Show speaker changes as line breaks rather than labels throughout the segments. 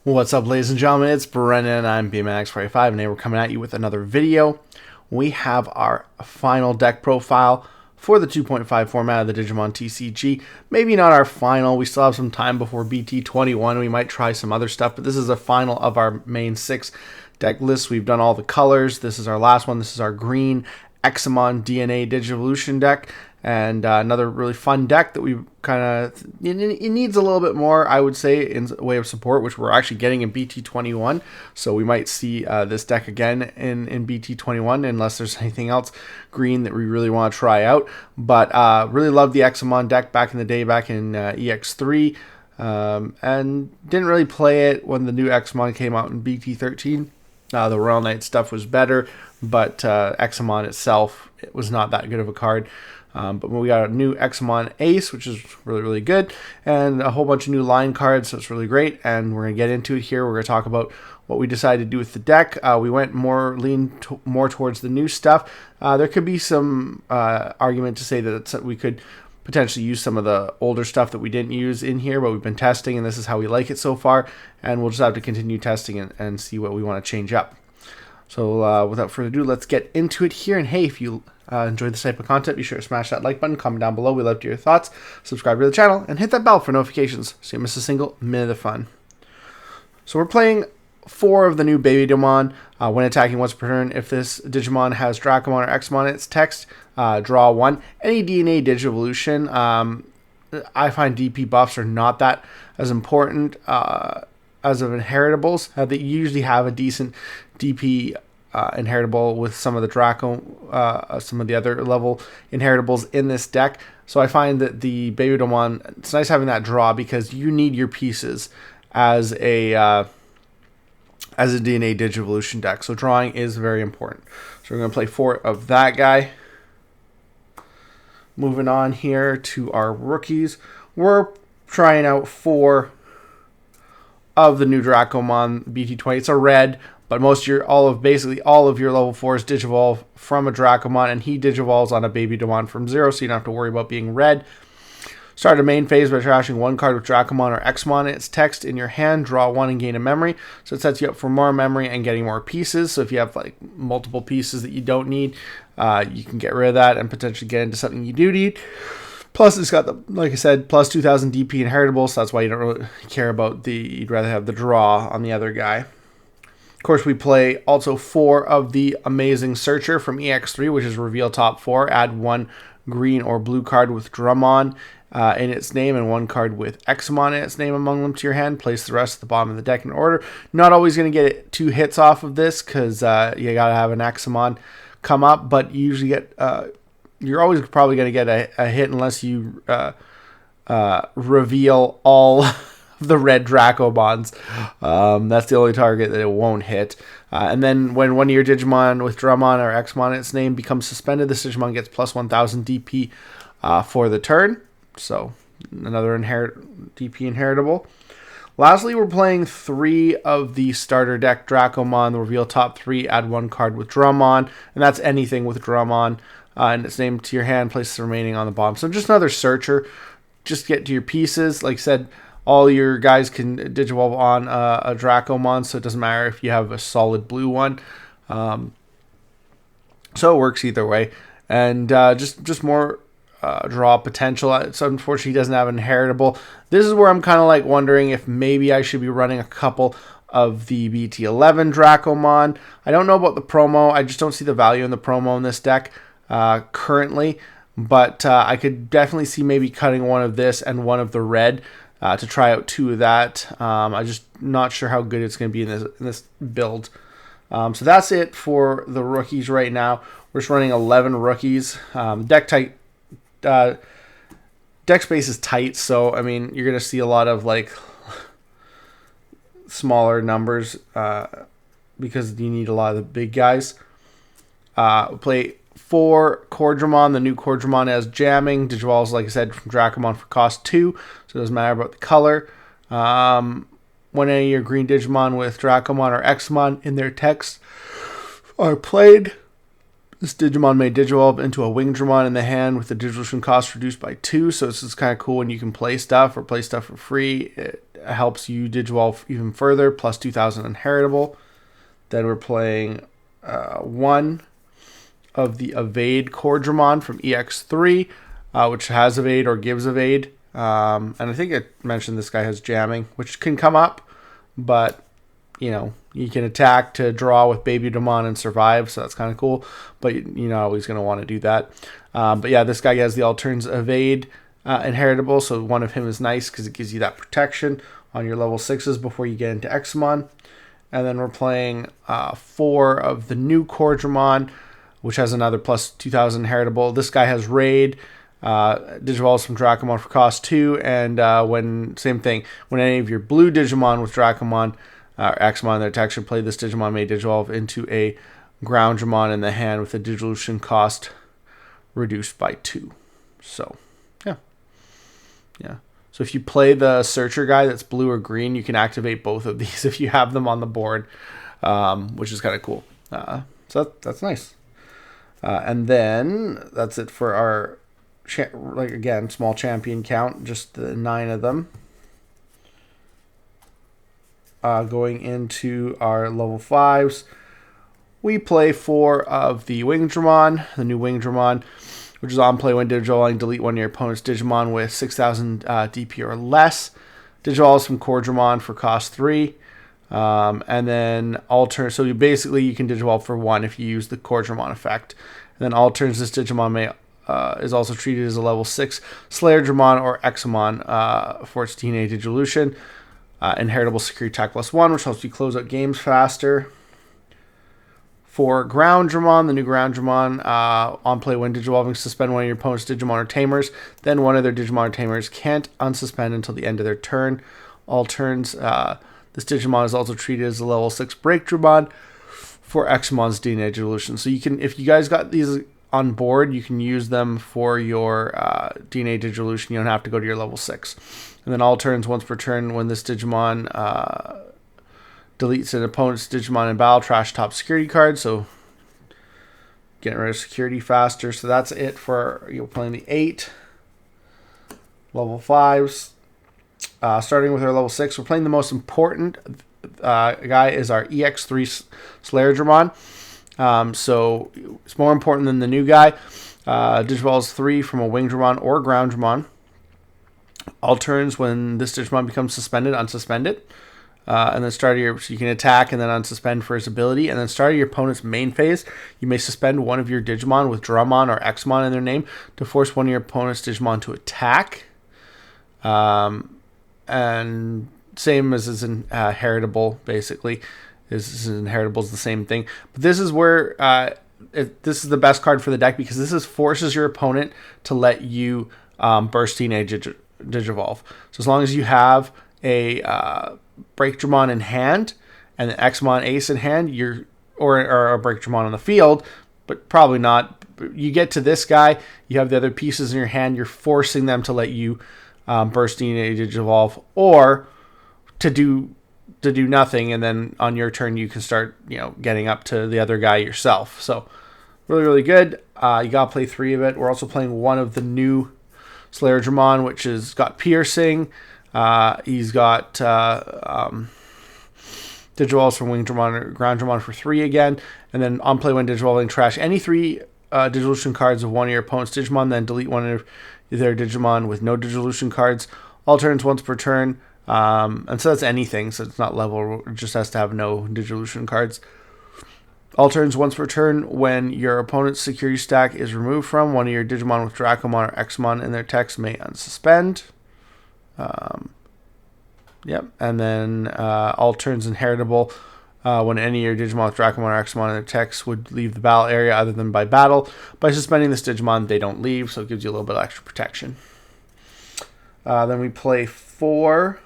What's up, ladies and gentlemen? It's Brennan. I'm BMX45, and today we're coming at you with another video. We have our final deck profile for the 2.5 format of the Digimon TCG. Maybe not our final. We still have some time before BT21. We might try some other stuff, but this is a final of our main 6 deck lists. We've done all the colors. This is our last one. This is our green Examon DNA Digivolution deck. And another really fun deck that we it needs a little bit more, I would say, in way of support, which we're actually getting in BT21. So we might see this deck again in BT21, unless there's anything else green that we really want to try out. But really loved the Examon deck back in the day, back in EX3, and didn't really play it when the new Examon came out in BT13. The Royal Knight stuff was better, but Examon itself, it was not that good of a card. But we got a new Examon Ace, which is really, really good, and a whole bunch of new line cards, so it's really great, and we're going to get into it here. We're going to talk about what we decided to do with the deck. We went more towards the new stuff. There could be some argument to say that we could potentially use some of the older stuff that we didn't use in here, but we've been testing, and this is how we like it so far, and we'll just have to continue testing and see what we want to change up. So without further ado, let's get into it here. And hey, if you enjoy this type of content, be sure to smash that like button, comment down below. We love to hear your thoughts. Subscribe to the channel and hit that bell for notifications so you don't miss a single minute of fun. So we're playing 4 of the new Baby Digimon. When attacking once per turn, if this Digimon has Dracomon or Examon in its text, draw 1. Any DNA Digivolution, I find DP buffs are not that as important as of inheritables. They usually have a decent DP inheritable with some of the some of the other level inheritables in this deck. So I find that the Baby Digimon, it's nice having that draw because you need your pieces as a DNA Digivolution deck. So drawing is very important. So we're going to play 4 of that guy. Moving on here to our rookies. We're trying out 4 of the new Dracomon BT20. It's a red, but basically all of your level 4s digivolve from a Dracomon, and he digivolves on a Baby Digimon from 0, so you don't have to worry about being red. Start a main phase by trashing 1 card with Dracomon or Examon in its text in your hand, draw 1 and gain a memory. So it sets you up for more memory and getting more pieces. So if you have like multiple pieces that you don't need, you can get rid of that and potentially get into something you do need. Plus, it's got, like I said, plus 2,000 DP inheritable, so that's why you don't really care about you'd rather have the draw on the other guy. Of course, we play also 4 of the Amazing Searcher from EX3, which is reveal top 4. Add 1 green or blue card with Drummon in its name and 1 card with Examon in its name among them to your hand. Place the rest at the bottom of the deck in order. Not always going to get 2 hits off of this because you got to have an Examon come up, but you usually get... you're always probably going to get a hit unless you reveal all of the red Dracomons. That's the only target that it won't hit. And then when one of your Digimon with Drummon or Examon in its name becomes suspended, this Digimon gets plus 1,000 DP for the turn. So another DP inheritable. Lastly, we're playing 3 of the starter deck Dracomon. The reveal top 3, add 1 card with Drummon, and that's anything with Drummon. And its name to your hand, place the remaining on the bottom. So just another searcher. Just get to your pieces. Like I said, all your guys can digivolve on a Dracomon, so it doesn't matter if you have a solid blue one. So it works either way. And just more draw potential. So unfortunately, he doesn't have an inheritable. This is where I'm kind of like wondering if maybe I should be running a couple of the BT11 Dracomon. I don't know about the promo. I just don't see the value in the promo in this deck currently, but I could definitely see maybe cutting 1 of this and 1 of the red to try out 2 of that. I'm just not sure how good it's going to be in this build. So that's it for the rookies right now. We're just running 11 rookies. Deck space is tight, so I mean you're going to see a lot of like smaller numbers because you need a lot of the big guys. Play 4 Cordramon. The new Cordramon has jamming. Digivolves, like I said, from Dracomon for cost 2, so it doesn't matter about the color. When any of your green Digimon with Dracomon or Examon in their text are played, this Digimon may digivolve into a Wingdramon in the hand with the Digivolution cost reduced by 2, so this is kind of cool when you can play stuff or play stuff for free. helps you Digivolve even further, plus 2,000 inheritable. Then we're playing one of the Evade Cordramon from EX3, which has Evade or gives Evade. And I think I mentioned this guy has jamming, which can come up, but you can attack to draw with Baby Demon and survive, so that's kind of cool. But you're not always going to want to do that. But yeah, this guy has the Alterns Evade inheritable, so one of him is nice because it gives you that protection on your level 6s before you get into Examon. And then we're playing 4 of the new Cordramon, which has another plus 2,000 inheritable. This guy has Raid, Digivolves from Dracomon for cost 2, and when any of your blue Digimon with Dracomon or Examon in their text should play this Digimon may Digivolve into a Groundramon in the hand with a Digivolution cost reduced by 2. So, yeah. So if you play the Searcher guy that's blue or green, you can activate both of these if you have them on the board, which is kind of cool. So that's nice. And then that's it for our, again, small champion count, just the 9 of them. Going into our level 5s, we play 4 of the Wingdramon, the new Wingdramon, which is on play when Digivolving, delete one of your opponent's Digimon with 6,000 DP or less. Digivolves from Cordramon for cost 3. And then so you can Digivolve for 1 if you use the Cordramon effect. And then alterns, this Digimon is also treated as a level 6 Slayerdramon or Examon for its DNA Digivolution. Inheritable security attack plus 1, which helps you close out games faster. For Groundramon, the new Groundramon, on play when Digivolving, suspend one of your opponent's Digimon or Tamers. Then one of their Digimon or Tamers can't unsuspend until the end of their turn. All turns, this Digimon is also treated as a level 6 Breakdramon for Examon's DNA Digivolution. So you can, if you guys got these on board, you can use them for your DNA Digivolution. You don't have to go to your level 6. And then all turns, once per turn, when this Digimon deletes an opponent's Digimon in battle, trash top security card, so getting rid of security faster. So that's it for playing the 8 level 5s. Starting with our level 6, we're playing the most important guy is our EX3 Slayerdramon. So it's more important than the new guy. Digivolves 3 from a Wingdramon or Groundramon. All turns, when this Digimon becomes suspended, unsuspend it. And then so you can attack and then unsuspend for his ability. And then start of your opponent's main phase, you may suspend one of your Digimon with Drummon or Examon in their name to force one of your opponent's Digimon to attack. And same as is in heritable, basically. This is inheritable is the same thing. But this is where this is the best card for the deck, because this forces your opponent to let you burst Teenage Digivolve. So as long as you have a Breakdramon in hand and an Examon Ace in hand, or a Breakdramon on the field, but probably not. You get to this guy, you have the other pieces in your hand, you're forcing them to let you burst DNA Digivolve, or to do nothing, and then on your turn you can start getting up to the other guy yourself. So really, really good. You gotta play 3 of it. We're also playing 1 of the new Slayerdramon, which has got piercing. He's got Digivolves from Wingdramon or Groundramon for 3 again, and then on play when Digivolving, trash any 3 Digivolution cards of one of your opponent's Digimon, then delete one of their Digimon with no Digivolution cards. All turns, once per turn, and so that's anything, so it's not level, it just has to have no Digivolution cards. All turns, once per turn, when your opponent's security stack is removed from one of your Digimon with Dracomon or Examon in their text, may unsuspend. Yep, and then all turns inheritable. When any of your Digimon with Dracomon or Examon in their text would leave the battle area other than by battle. By suspending this Digimon, they don't leave, so it gives you a little bit of extra protection. Then we play 4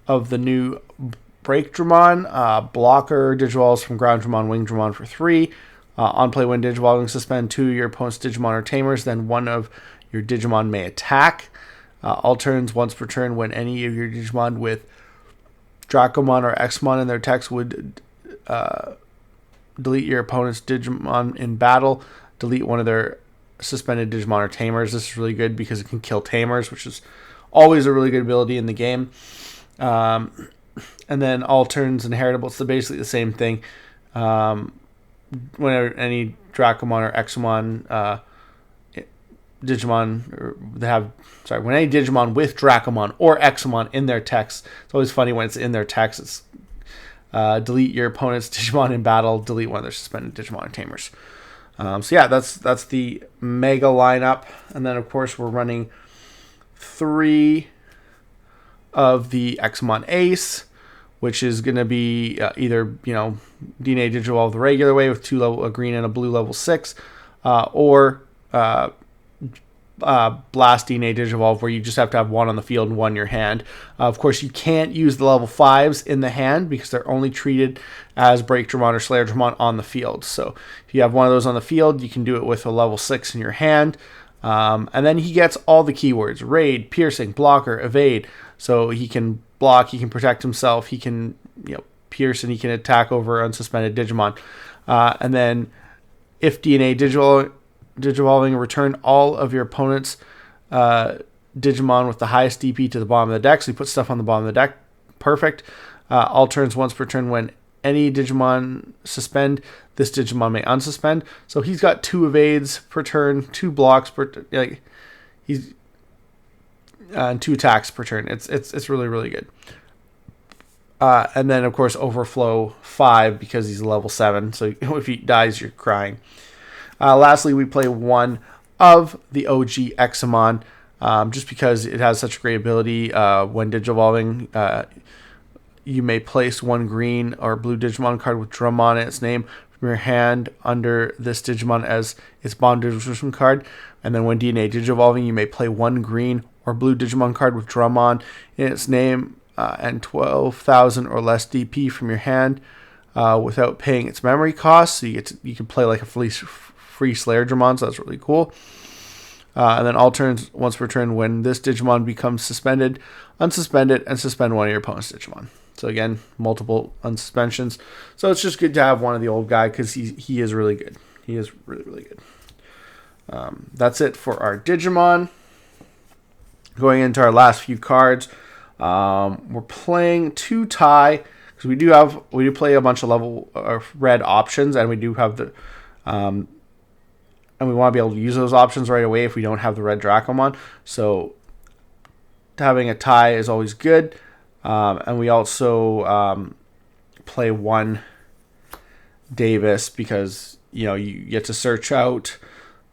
of the new Breakdramon. Blocker, Digivolves from Groundramon, Wingdramon for 3. On play when Digivolving, suspend 2 of your opponent's Digimon or Tamers, then one of your Digimon may attack. All turns, once per turn, when any of your Digimon with Dracomon or Examon in their text would delete your opponent's Digimon in battle, delete one of their suspended Digimon or Tamers. This is really good because it can kill Tamers, which is always a really good ability in the game. And then all turns inheritable. It's basically the same thing. Whenever any Dracomon or Examon Digimon, or when any Digimon with Dracomon or Examon in their text, it's always funny when it's in their text. It's delete your opponent's Digimon in battle, delete one of their suspended Digimon or Tamers. So yeah, that's the Mega lineup, and then of course we're running 3 of the Examon Ace, which is going to be either DNA Digivolve the regular way with a green and a blue level 6, or Blast DNA Digivolve, where you just have to have 1 on the field and 1 in your hand. Of course, you can't use the level 5s in the hand because they're only treated as Break Dramon or Slayer Dramon on the field. So if you have one of those on the field, you can do it with a level 6 in your hand. And then he gets all the keywords: Raid, Piercing, Blocker, Evade. So he can block, he can protect himself, he can pierce, and he can attack over unsuspended Digimon. And then if DNA Digivolving, return all of your opponent's Digimon with the highest DP to the bottom of the deck. So you put stuff on the bottom of the deck. Perfect. All turns once per turn. When any Digimon suspend, this Digimon may unsuspend. So he's got 2 evades per turn, 2 blocks per and 2 attacks per turn. It's really, really good. And then of course Overflow 5 because he's level 7. So if he dies, you're crying. Lastly, we play 1 of the OG Examon, just because it has such a great ability. When Digivolving, you may place 1 green or blue Digimon card with Drummon in its name from your hand under this Digimon as its Bond Digivolution card. And then when DNA Digivolving, you may play 1 green or blue Digimon card with Drummon in its name and 12,000 or less DP from your hand without paying its memory cost. So you can play like a free Slayer Dramon, so that's really cool. And then all turns once per turn, when this Digimon becomes suspended, unsuspend it and suspend 1 of your opponent's Digimon. So again, multiple unsuspensions. So it's just good to have 1 of the old guy because he is really good. He is really, really good. That's it for our Digimon. Going into our last few cards, we're playing 2 tie because we do play a bunch of level red options, and we do have the and we want to be able to use those options right away if we don't have the red Dracomon. So having a tie is always good. And we also play 1 Davis because you get to search out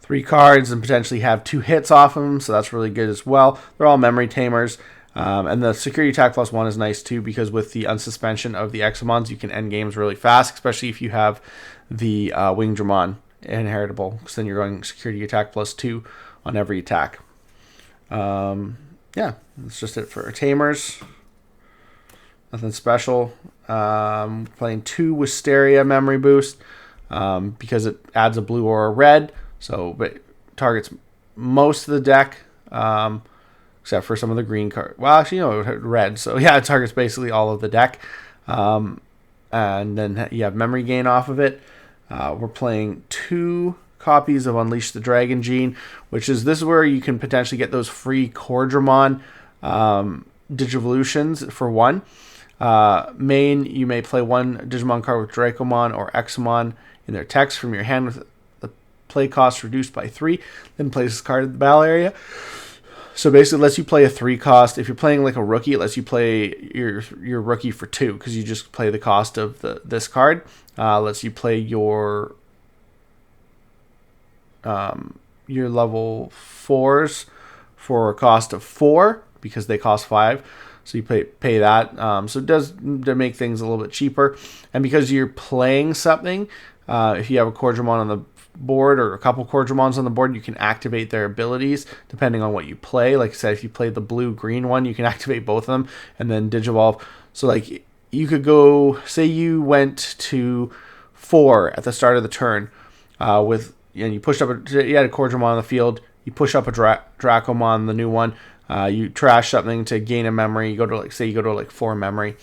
3 cards and potentially have 2 hits off them, so that's really good as well. They're all memory tamers. And the security attack +1 is nice too because with the unsuspension of the Examons, you can end games really fast, especially if you have the Wing Dramon inheritable, because then you're going security attack +2 on every attack. Yeah, that's just it for our tamers. Nothing special. Playing 2 Wisteria memory boost because it adds a blue or a red, so but targets most of the deck except for some of the green card. Well, actually, red. So yeah, it targets basically all of the deck. And then you have memory gain off of it. We're playing 2 copies of Unleash the Dragon Gene, this is where you can potentially get those free Cordramon Digivolutions for 1. Main, you may play 1 Digimon card with Dracomon or Examon in their text from your hand with the play cost reduced by 3. Then place this card in the battle area. So basically, it lets you play a 3 cost. If you're playing like a rookie, it lets you play your rookie for 2 because you just play the cost of this card. Lets you play your level 4s for a cost of 4 because they cost 5. So you pay that. So it does make things a little bit cheaper. And because you're playing something, if you have a Cordramon on the board or a couple Cordramons on the board, you can activate their abilities depending on what you play. Like I said, if you play the blue-green one, you can activate both of them and then Digivolve. So like you could go, say you went to 4 at the start of the turn you pushed up you had a Cordramon on the field, you push up a Dracomon, the new one, you trash something to gain a memory, you go to 4 memory,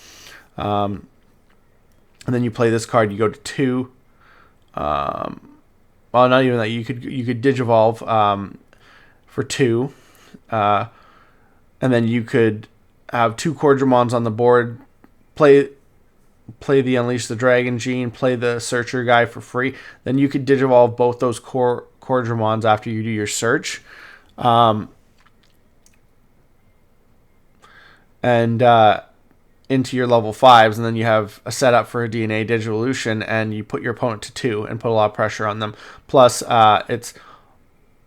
and then you play this card, you go to 2. Well, not even that. You could Digivolve for 2, and then you could have 2 Cordramons on the board, play the Unleash the Dragon gene, play the Searcher guy for free. Then you could Digivolve both those Cordramons after you do your search. Into your level 5s, and then you have a setup for a DNA Digivolution, and you put your opponent to 2 and put a lot of pressure on them. Plus, it's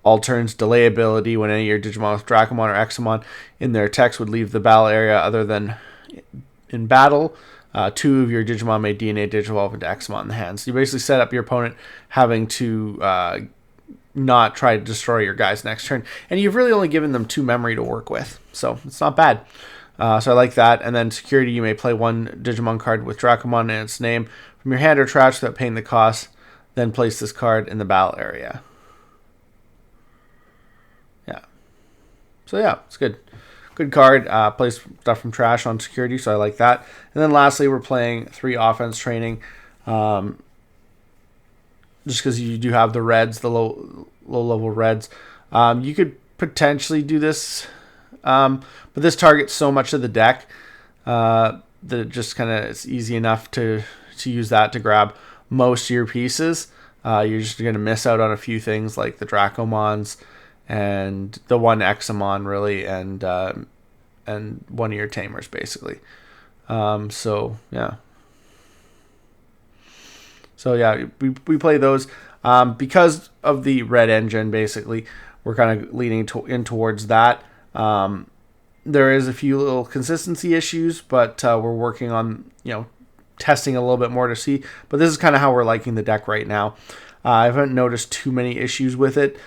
all turns delay ability when any of your Digimon with Dracomon or Examon in their text would leave the battle area other than in battle. 2 of your Digimon may DNA Digivolve into Examon in the hands. So you basically set up your opponent having to not try to destroy your guys next turn. And you've really only given them 2 memory to work with. So it's not bad. So I like that. And then security, you may play 1 Digimon card with Dracomon in its name from your hand or trash without paying the cost. Then place this card in the battle area. Yeah. So yeah, it's good. Good card. Plays stuff from trash on security, so I like that. And then lastly, we're playing 3 offense training. Just because you do have the reds, the low level reds. You could potentially do this, but this targets so much of the deck that it just kind of it's easy enough to use that to grab most of your pieces. You're just going to miss out on a few things like the Dracomons and the 1 Examon really, and 1 of your Tamers basically. So yeah. So yeah, we play those because of the red engine. Basically, we're kind of leaning in towards that. There is a few little consistency issues, but we're working on testing a little bit more to see. But this is kind of how we're liking the deck right now. I haven't noticed too many issues with it,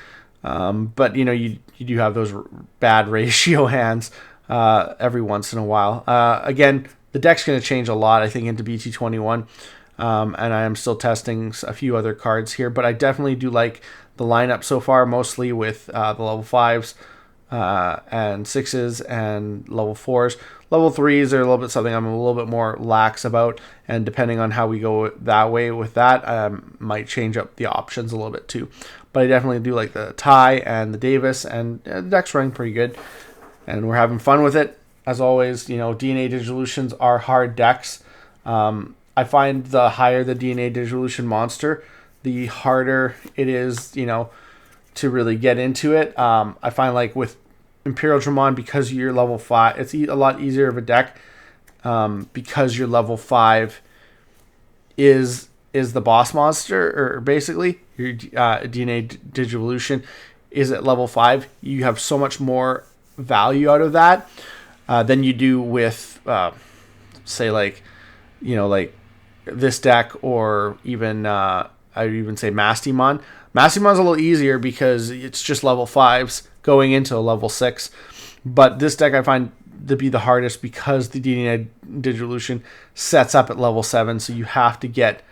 but you do have those bad ratio hands every once in a while. Again, the deck's going to change a lot, I think, into BT21. And I am still testing a few other cards here, but I definitely do like the lineup so far, mostly with the level 5s and 6s and level 4s. Level 3s are a little bit something I'm a little bit more lax about, and depending on how we go that way with that, might change up the options a little bit too. But I definitely do like the Ty and the Davis, and the deck's running pretty good, and we're having fun with it. As always, DNA Digivolutions are hard decks. I find the higher the DNA Digivolution monster, the harder it is, to really get into it. I find like with Imperial Dramon, because you're level 5, it's a lot easier of a deck because your level 5 is the boss monster, or basically your DNA Digivolution is at level 5. You have so much more value out of that than you do with, say, like this deck, or even I would even say Mastimon. Mastimon's a little easier because it's just level 5s going into a level 6. But this deck I find to be the hardest because the DNA Digivolution sets up at level 7, so you have to get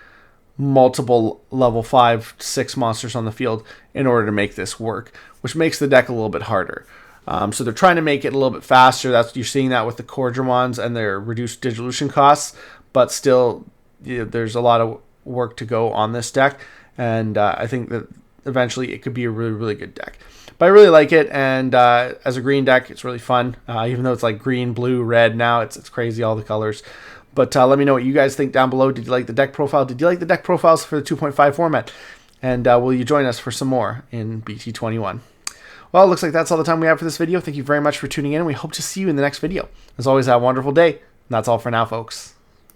multiple level 5, 6 monsters on the field in order to make this work, which makes the deck a little bit harder. So they're trying to make it a little bit faster. You're seeing that with the Cordramons and their reduced Digivolution costs, but still there's a lot of work to go on this deck, and I think that eventually it could be a really, really good deck. But I really like it, and as a green deck, it's really fun, even though it's like green, blue, red now. It's crazy, all the colors. But let me know what you guys think down below. Did you like the deck profile? Did you like the deck profiles for the 2.5 format? And will you join us for some more in BT21? Well, it looks like that's all the time we have for this video. Thank you very much for tuning in, and we hope to see you in the next video. As always, have a wonderful day, and that's all for now, folks.